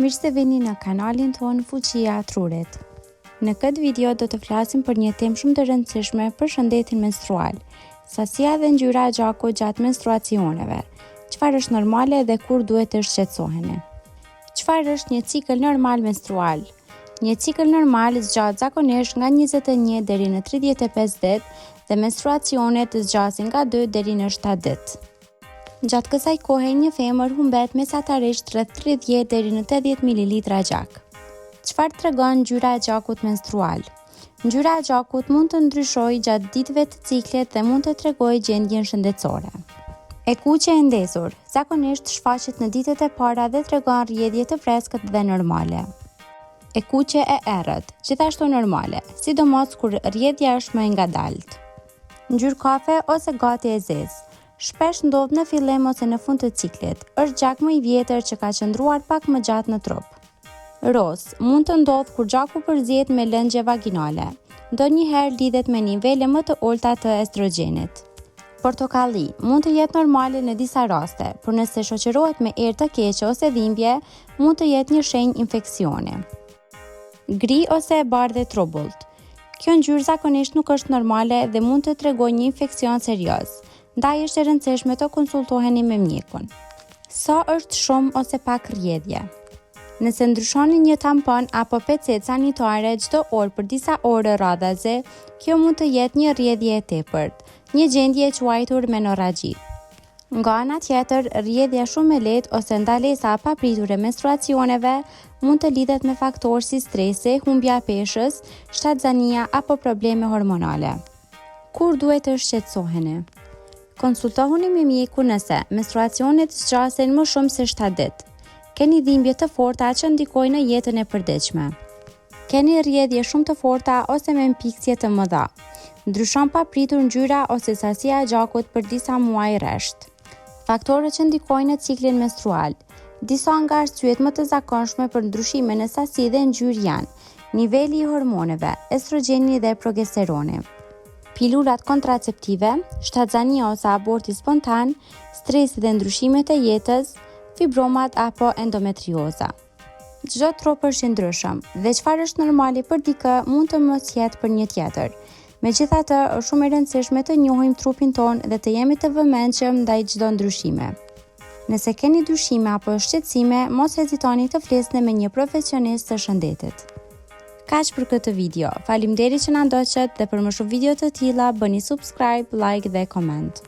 Mirë se vini në kanalin tonë Fuqia e Trurit. Në këtë video do të flasim për një temë shumë të rëndësishme për shëndetin menstrual, sasia dhe ngjyra e gjakut gjatë menstruacioneve, çfarë është normale dhe kur duhet të shqetësoheni. Çfarë është një cikël normal menstrual? Një cikël normal zgjat zakonisht nga 21 deri në 35 ditë dhe menstruacionet zgjasin nga 2 deri në 7 ditë. Gjatë kësaj kohe një femër humbet mesatarisht rreth 30 deri në 80 ml gjak. Çfarë tregon ngjyra e gjakut menstrual? Ngjyra e gjakut mund të ndryshojë gjatë ditëve të ciklit dhe mund të tregojë gjendjen shëndetësore. E kuqe e ndezur zakonisht shfaqet në ditët e para dhe tregon rrjedhje të freskët dhe normale. E kuqe e errët, gjithashtu normale, sidomos kur rrjedhja është më e ngadalt. Ngjyrë kafe ose gati e zezë. Shpesh ndodh në fillim ose në fund të ciklit. Është gjak më i vjetër që ka qëndruar pak më gjatë në trup. Roz mund të ndodh kur gjaku përzihet me lëngje vaginale. Ndonjëherë lidhet me nivele më të ulta të estrogjenit. Portokalli mund të jetë normale në disa raste, por nëse shoqërohet me erë të keqe ose dhimbje, mund të jetë një shenjë infeksioni. Gri ose e bardhë e trubullt. Kjo ngjyrë zakonisht nuk është normale dhe mund të tregojë një infeksion serioz. Ndaj është e rëndësishme të konsultoheni me mjekun. Sa është shumë ose pak rrjedhje? Nëse ndryshoni një tampon apo pecet sanitare çdo orë për disa orë radhaze, kjo mund të jetë një rrjedhje e tepërt, një gjendje e quajtur menorragji. Nga ana tjetër, rrjedhja shumë e lehtë ose ndalesa e papritur e menstruacioneve mund të lidhet me faktorë si stresi, humbja e peshës, shtatzania apo probleme hormonale. Kur duhet të shqetësoheni? Konsultohuni me mjeku nëse menstruacionet zgjasin më shumë se 7 ditë. Keni dhimbje të forta që ndikojnë në jetën e përditshme. Keni rrjedhje shumë të forta ose me mpiktje të mëdha. Ndryshon papritur ngjyra ose sasia e gjakut për disa muaj rresht. Faktorët që ndikojnë në ciklin menstrual. Disa nga arsyet më të zakonshme për ndryshime në sasi dhe ngjyrë janë niveli i hormoneve, estrogjeni dhe progesteroni. Pilurat kontraceptive, shtatzania ose aborti spontan, stresi dhe ndryshimet e jetës, fibromat apo endometrioza. Çdo trup është i ndryshëm dhe çfarë është normali për dikë mund të mos jetë për një tjetër. Megjithatë, është shumë e rëndësishme të njohim trupin tonë dhe të jemi të vëmendshëm ndaj çdo ndryshime. Nëse keni dyshime apo shqetësime, mos hezitoni të flisni me një profesionist të shëndetit. Kaq për këtë video. Faleminderit që na ndoqët dhe për më shumë video të tilla bëni subscribe, like dhe comment.